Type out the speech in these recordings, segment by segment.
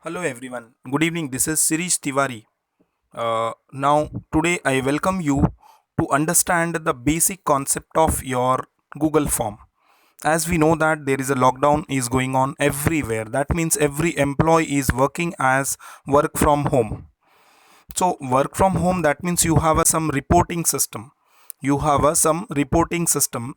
Hello everyone. Good evening. This is Sirish Tiwari. Now today I welcome you to understand the basic concept of your Google form. As we know that there is a lockdown is going on everywhere. That means every employee is working as work from home. So work from home, that means you have some reporting system. You have some reporting system.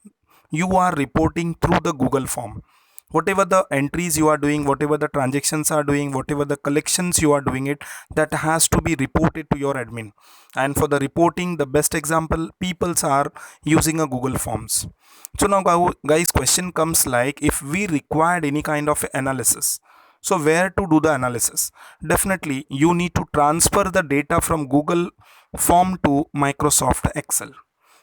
You are reporting through the Google form. Whatever the entries you are doing, whatever the transactions are doing, whatever the collections you are doing it, that has to be reported to your admin. And for the reporting, the best example, peoples are using a Google forms. So now guys, question comes like, if we required any kind of analysis, so where to do the analysis? Definitely you need to transfer the data from Google form to Microsoft Excel.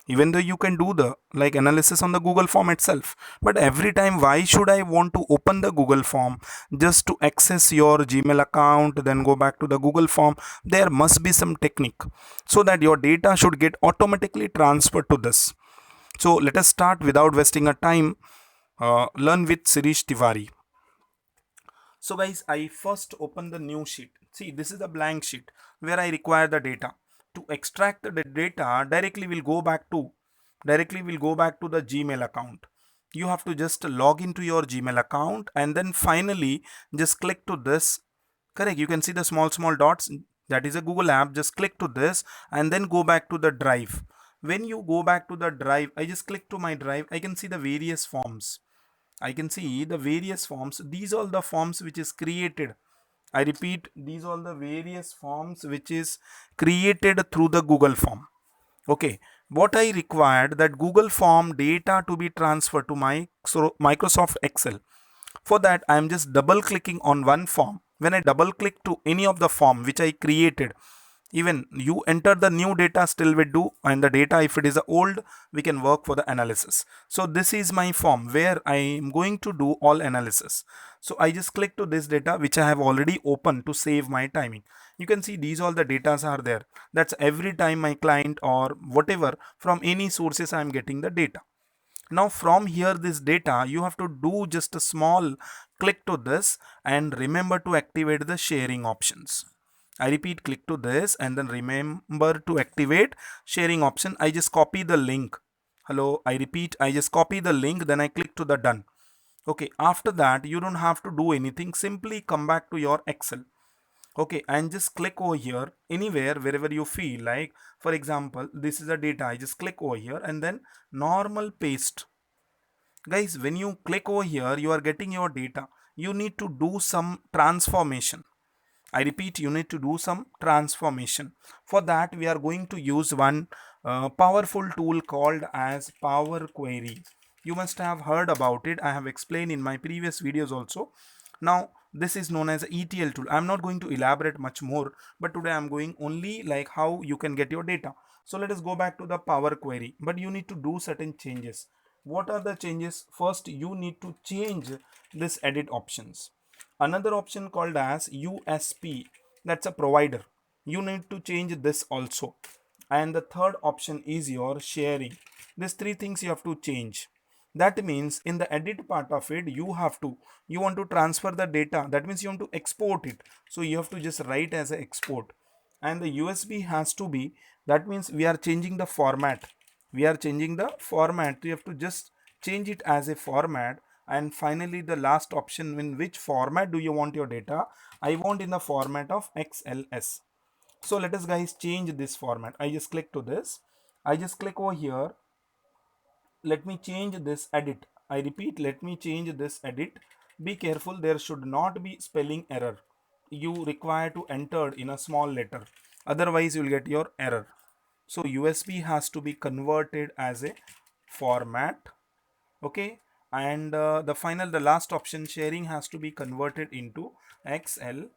Even though you can do the like analysis on the Google form itself, but every time why should I want to open the Google form just to access your Gmail account, then go back to the Google form? There must be some technique so that your data should get automatically transferred to this. So let us start without wasting a time. Learn with Sirish Tiwari. So guys, I first open the new sheet. See, this is a blank sheet where I require the data. To extract the data, directly will go back to the Gmail account. You have to just log into your Gmail account and then finally just click to this. Correct. You can see the small dots. That is a Google app. Just click to this and then go back to the drive. When you go back to the drive, I just click to my drive. I can see the various forms. I can see the various forms. These are the forms which is created. I repeat, these are the various forms which is created through the Google form. Okay, what I required that Google form data to be transferred to my Microsoft Excel. For that, I am just double clicking on one form. When I double click to any of the form which I created, even you enter the new data still we do, and the data if it is old, we can work for the analysis. So this is my form where I am going to do all analysis. So I just click to this data which I have already opened to save my timing. You can see these all the datas are there. That's every time my client or whatever from any sources I am getting the data. Now from here this data you have to do just a small click to this and remember to activate the sharing options. I repeat, click to this and then remember to activate sharing option. I just copy the link. Hello, I repeat, I just copy the link, then I click to the done. Okay, after that you don't have to do anything, simply come back to your Excel. Okay, and just click over here anywhere wherever you feel like. For example, this is the data. I just click over here and then normal paste. Guys, when you click over here, you are getting your data. You need to do some transformation. I repeat, you need to do some transformation. For that, we are going to use one powerful tool called as Power Query. You must have heard about it. I have explained in my previous videos also. Now, this is known as ETL tool. I'm not going to elaborate much more, but today I'm going only like how you can get your data. So let us go back to the Power Query, but you need to do certain changes. What are the changes? First, you need to change this edit options. Another option called as USP, that's a provider. You need to change this also. And the third option is your sharing. These three things you have to change. That means in the edit part of it, you want to transfer the data. That means you want to export it. So you have to just write as an export. And the USB has to be, that means we are changing the format. We are changing the format. You have to just change it as a format. And finally the last option, in which format do you want your data? I want in the format of XLS. So let us guys change this format. I just click to this. I just click over here. Let me change this edit. I repeat, let me change this edit. Be careful, there should not be spelling error. You require to enter in a small letter, otherwise you will get your error. So USB has to be converted as a format. Okay, and the last option, sharing, has to be converted into XLSX.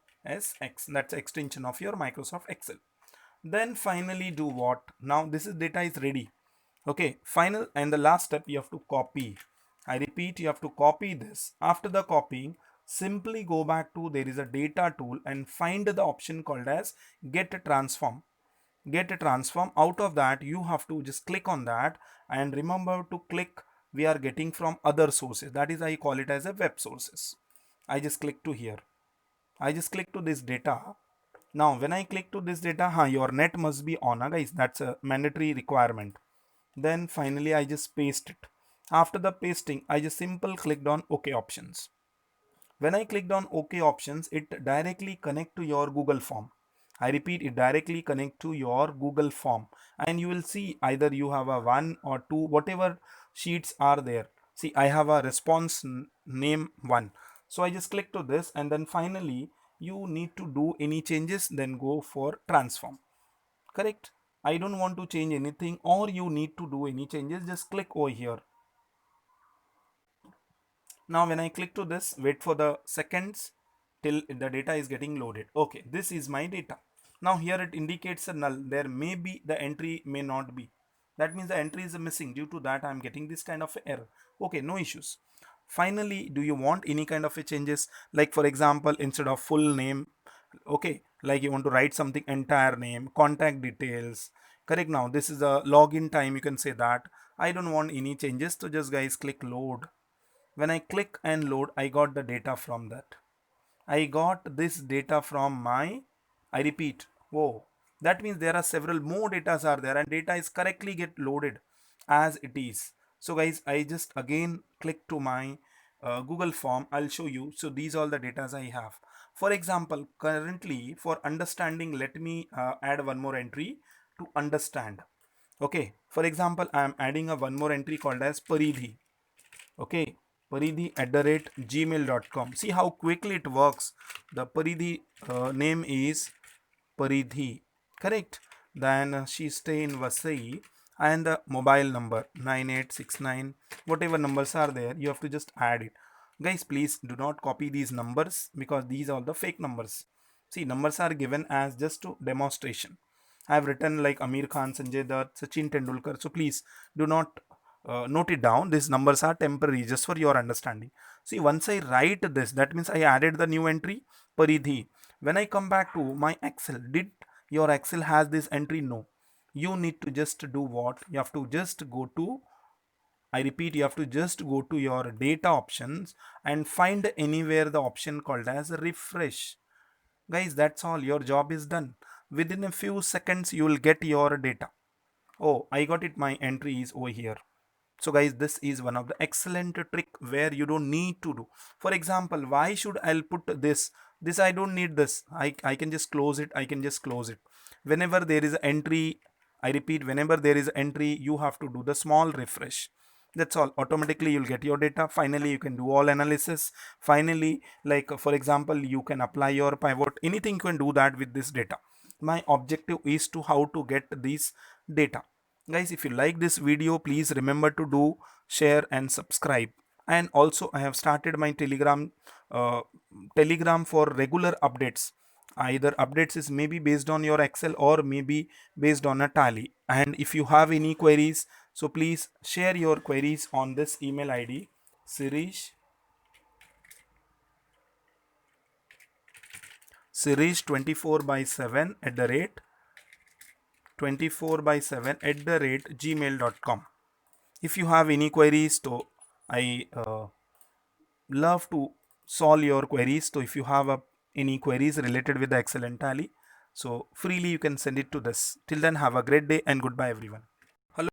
That's extension of your Microsoft Excel. Then finally do what? Now this is data is ready. Okay, final and the last step, you have to copy. I repeat, you have to copy this. After the copying, simply go back to, there is a data tool, and find the option called as get a transform. Get a transform. Out of that you have to just click on that, and remember to click, we are getting from other sources, that is I call it as a web sources. I just click to here. I just click to this data. Now when I click to this data, your net must be on, guys. That's a mandatory requirement. Then finally I just paste it. After the pasting, I just simple clicked on OK options. When I clicked on OK options, it directly connect to your Google form. I repeat, it directly connect to your Google form, and you will see either you have a one or two, whatever sheets are there. See, I have a response name one. So I just click to this, and then finally you need to do any changes, then go for transform. Correct? I don't want to change anything, or you need to do any changes, just click over here. Now when I click to this, wait for the seconds till the data is getting loaded. Okay, this is my data. Now here it indicates a null. There may be the entry, may not be. That means the entry is missing. Due to that I am getting this kind of error. Okay, no issues. Finally, do you want any kind of a changes, like for example instead of full name, okay, like you want to write something entire name, contact details. Correct? Now this is a login time, you can say that I don't want any changes, so just guys click load. When I click and load, I got the data from that. I got this data from my, I repeat, whoa, that means there are several more datas are there, and data is correctly get loaded as it is. So guys, I just again click to my Google form. I'll show you. So these all the datas I have. For example, currently for understanding, let me add one more entry to understand. Okay, for example, I am adding a one more entry called as Paridhi. Okay, paridhi @gmail.com. See how quickly it works. The Paridhi name is Paridhi, correct? Then she stay in Vasai, and the mobile number 9869, whatever numbers are there, you have to just add it. Guys, please do not copy these numbers, because these are the fake numbers. See, numbers are given as just to demonstration. I have written like Amir Khan, Sanjay Dutt, Sachin Tendulkar. So please do not note it down. These numbers are temporary, just for your understanding. See, once I write this, that means I added the new entry Paridhi. When I come back to my Excel, did your Excel has this entry? No. You need to just do what? You have to just go to, I repeat, you have to just go to your data options and find anywhere the option called as refresh. Guys, that's all. Your job is done. Within a few seconds, you will get your data. Oh, I got it. My entry is over here. So guys, this is one of the excellent trick where you don't need to do. For example, why should I'll put this? I don't need this. I can just close it. I can just close it. Whenever there is an entry, I repeat, whenever there is an entry, you have to do the small refresh. That's all. Automatically you'll get your data. Finally you can do all analysis. Finally, like for example, you can apply your pivot, anything you can do that with this data. My objective is to how to get this data. Guys, if you like this video, please remember to do share and subscribe. And also I have started my telegram for regular updates. Either updates is maybe based on your Excel or maybe based on a tally. And if you have any queries, so please share your queries on this email ID, Sirish 24/7 at the rate 24/7 at the rate gmail.com. If you have any queries, so I love to solve your queries. So if you have any queries related with the Excel and tally, so freely you can send it to this. Till then, have a great day and goodbye everyone.